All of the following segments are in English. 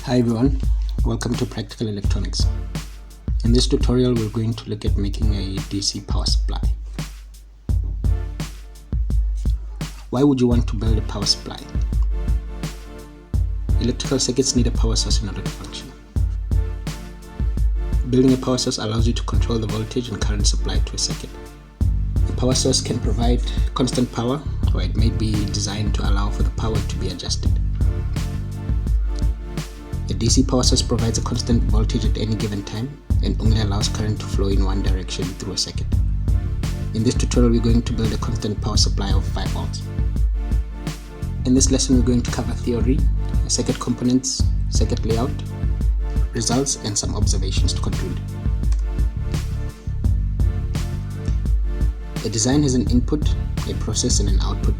Hi everyone, welcome to Practical Electronics. In this tutorial we're going to look at making a DC power supply. Why would you want to build a power supply? Electrical circuits need a power source in order to function. Building a power source allows you to control the voltage and current supplied to a circuit. A power source can provide constant power, or it may be designed to allow for the power to be adjusted. A DC power source provides a constant voltage at any given time and only allows current to flow in one direction through a circuit. In this tutorial we're going to build a constant power supply of 5 volts. In this lesson we're going to cover theory, circuit components, circuit layout, results, and some observations to conclude. A design has an input, a process, and an output.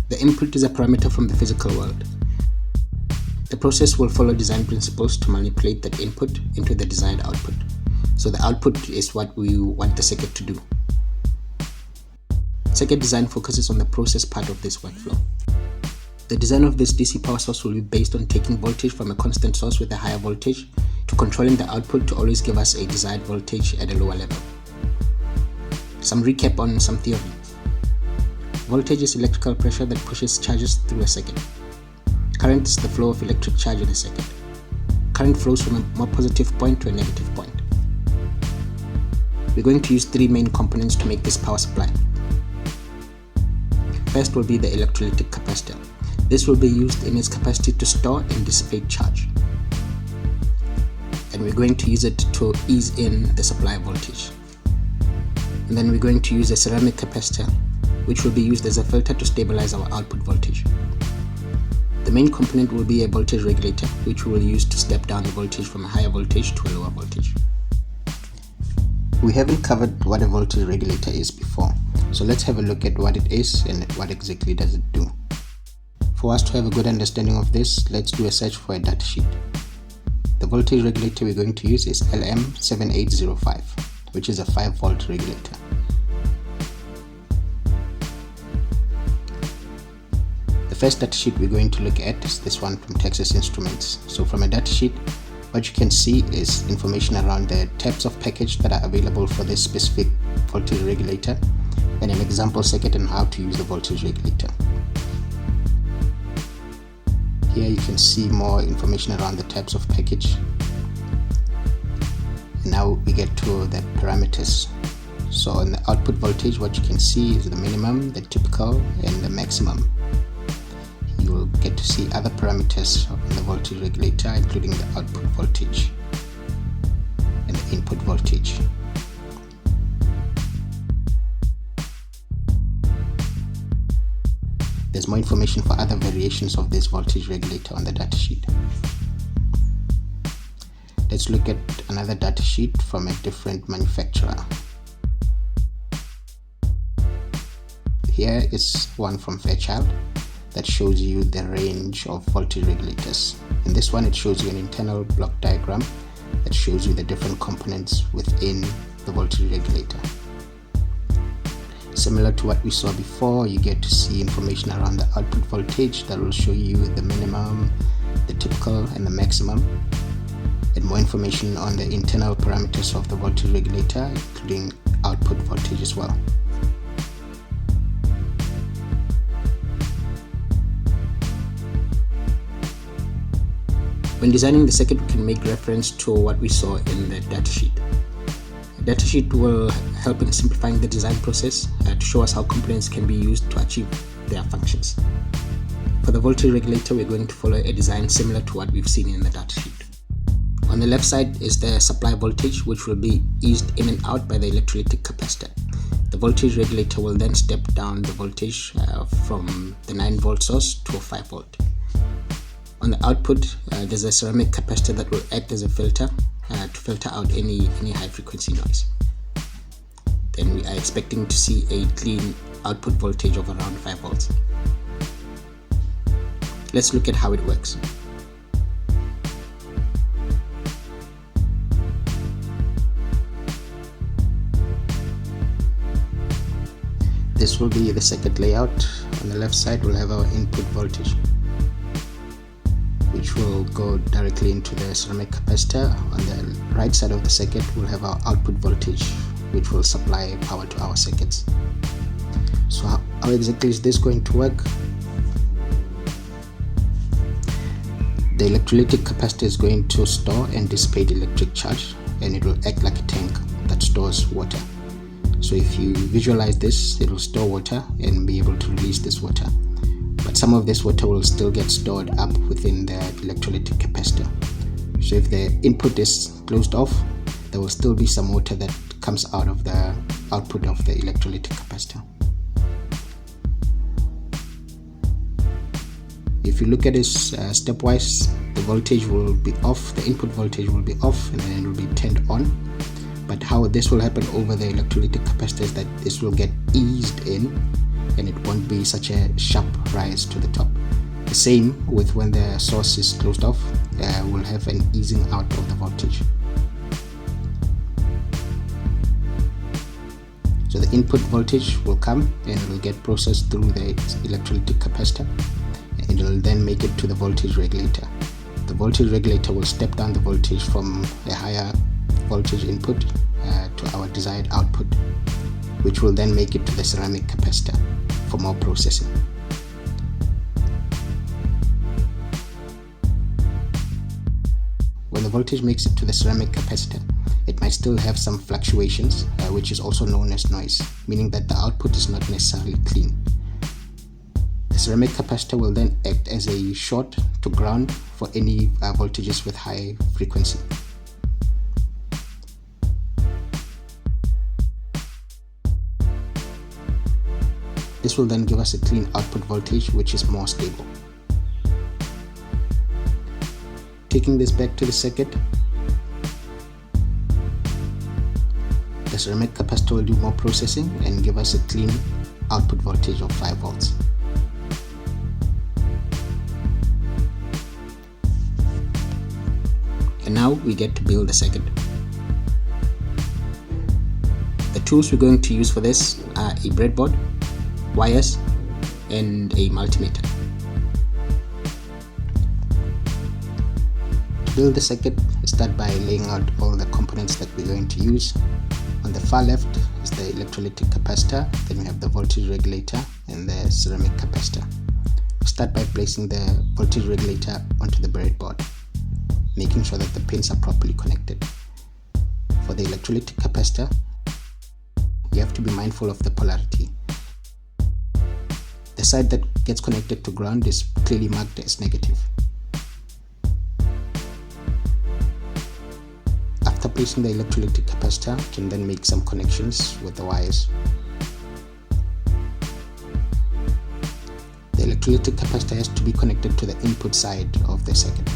The input is a parameter from the physical world. The process will follow design principles to manipulate that input into the desired output. So the output is what we want the circuit to do. Circuit design focuses on the process part of this workflow. The design of this DC power source will be based on taking voltage from a constant source with a higher voltage to controlling the output to always give us a desired voltage at a lower level. Some recap on some theory. Voltage is electrical pressure that pushes charges through a circuit. Current is the flow of electric charge in a circuit. Current flows from a more positive point to a negative point. We're going to use 3 main components to make this power supply. First will be the electrolytic capacitor. This will be used in its capacity to store and dissipate charge. And we're going to use it to ease in the supply voltage. And then we're going to use a ceramic capacitor, which will be used as a filter to stabilize our output voltage. The main component will be a voltage regulator, which we will use to step down the voltage from a higher voltage to a lower voltage. We haven't covered what a voltage regulator is before, so let's have a look at what it is and what exactly does it do. For us to have a good understanding of this, let's do a search for a datasheet. The voltage regulator we're going to use is LM7805, which is a 5-volt regulator. The first datasheet we're going to look at is this one from Texas Instruments. So from a datasheet, what you can see is information around the types of package that are available for this specific voltage regulator and an example circuit on how to use the voltage regulator. Here you can see more information around the types of package. And now we get to the parameters. So on the output voltage, what you can see is the minimum, the typical, and the maximum. You will get to see other parameters of the voltage regulator, including the output voltage and the input voltage. There's more information for other variations of this voltage regulator on the datasheet. Let's look at another datasheet from a different manufacturer. Here is one from Fairchild that shows you the range of voltage regulators. In this one, it shows you an internal block diagram that shows you the different components within the voltage regulator. Similar to what we saw before, you get to see information around the output voltage that will show you the minimum, the typical, and the maximum, and more information on the internal parameters of the voltage regulator, including output voltage as well. When designing the circuit, we can make reference to what we saw in the datasheet. The datasheet will help in simplifying the design process to show us how components can be used to achieve their functions. For the voltage regulator, we're going to follow a design similar to what we've seen in the datasheet. On the left side is the supply voltage, which will be eased in and out by the electrolytic capacitor. The voltage regulator will then step down the voltage from the 9-volt source to a 5-volt. On the output, there's a ceramic capacitor that will act as a filter to filter out any high frequency noise. Then we are expecting to see a clean output voltage of around 5 volts. Let's look at how it works. This will be the circuit layout. On the left side, we'll have our input voltage. which will go directly into the ceramic capacitor. On the right side of the circuit, we'll have our output voltage, which will supply power to our circuits. So how exactly is this going to work? The electrolytic capacitor is going to store and dissipate electric charge, and it will act like a tank that stores water. So if you visualize this, it will store water and be able to release this water. But some of this water will still get stored up within the electrolytic capacitor. So if the input is closed off, there will still be some water that comes out of the output of the electrolytic capacitor. If you look at this stepwise, the voltage will be off, the input voltage will be off, and then it will be turned on. But how this will happen over the electrolytic capacitor is that this will get eased in, and it won't be such a sharp rise to the top. The same with when the source is closed off, we'll have an easing out of the voltage. So the input voltage will come and it will get processed through the electrolytic capacitor, and it will then make it to the voltage regulator. The voltage regulator will step down the voltage from a higher voltage input to our desired output, which will then make it to the ceramic capacitor for more processing. When the voltage makes it to the ceramic capacitor, it might still have some fluctuations, which is also known as noise, meaning that the output is not necessarily clean. The ceramic capacitor will then act as a short to ground for any voltages with high frequency. This will then give us a clean output voltage, which is more stable. Taking this back to the circuit, the ceramic capacitor will do more processing and give us a clean output voltage of 5 volts. And now we get to build the circuit. The tools we're going to use for this are a breadboard, wires, and a multimeter. To build the circuit, start by laying out all the components that we're going to use. On the far left is the electrolytic capacitor, then we have the voltage regulator and the ceramic capacitor. Start by placing the voltage regulator onto the breadboard, making sure that the pins are properly connected. For the electrolytic capacitor, you have to be mindful of the polarity. The side that gets connected to ground is clearly marked as negative. After placing the electrolytic capacitor, you can then make some connections with the wires. The electrolytic capacitor has to be connected to the input side of the circuit.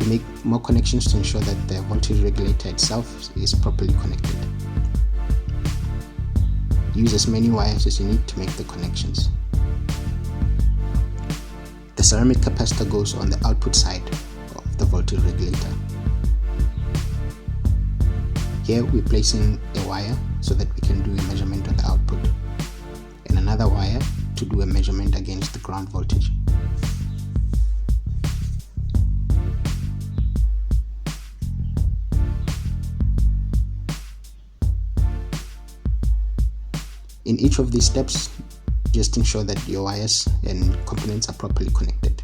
Make more connections to ensure that the voltage regulator itself is properly connected. Use as many wires as you need to make the connections. The ceramic capacitor goes on the output side of the voltage regulator. Here we're placing a wire so that we can do a measurement of the output, and another wire to do a measurement against the ground voltage. In each of these steps, just ensure that your wires and components are properly connected.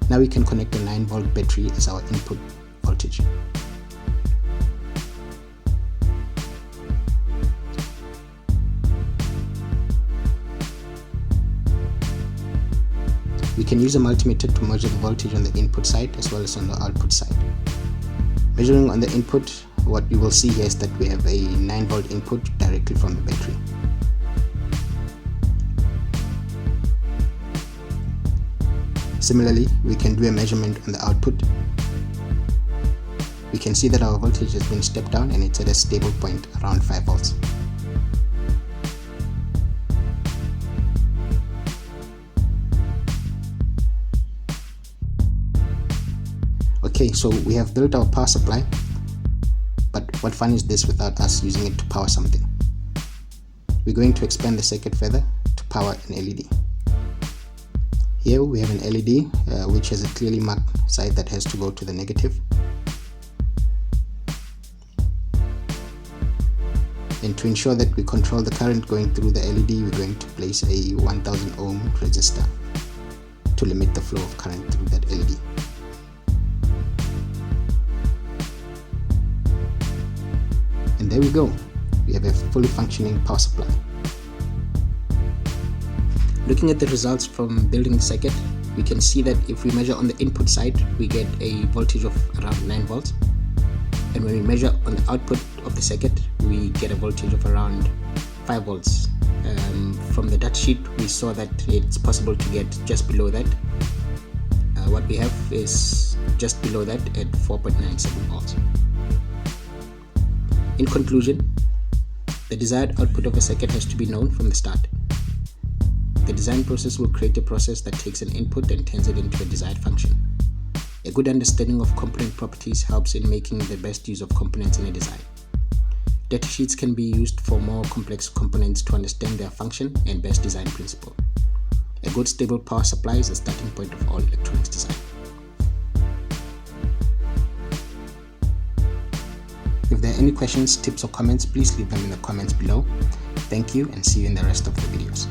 Now we can connect a 9-volt battery as our input voltage. We can use a multimeter to measure the voltage on the input side as well as on the output side. Measuring on the input, what you will see here is that we have a 9-volt input directly from the battery. Similarly, we can do a measurement on the output. We can see that our voltage has been stepped down and it's at a stable point around 5 volts. Okay, so we have built our power supply. but what fun is this without us using it to power something? We're going to expand the circuit further to power an LED. Here we have an LED which has a clearly marked side that has to go to the negative. And to ensure that we control the current going through the LED, we're going to place a 1000 ohm resistor to limit the flow of current through that LED. And there we go. We have a fully functioning power supply. Looking at the results from building the circuit, we can see that if we measure on the input side, we get a voltage of around 9 volts. And when we measure on the output of the circuit, we get a voltage of around 5 volts. From the data sheet, we saw that it's possible to get just below that. What we have is just below that at 4.97 volts. In conclusion, the desired output of a circuit has to be known from the start. The design process will create a process that takes an input and turns it into a desired function. A good understanding of component properties helps in making the best use of components in a design. Datasheets can be used for more complex components to understand their function and best design principle. A good stable power supply is the starting point of all electronics design. If there are any questions, tips or comments, please leave them in the comments below. Thank you and see you in the rest of the videos.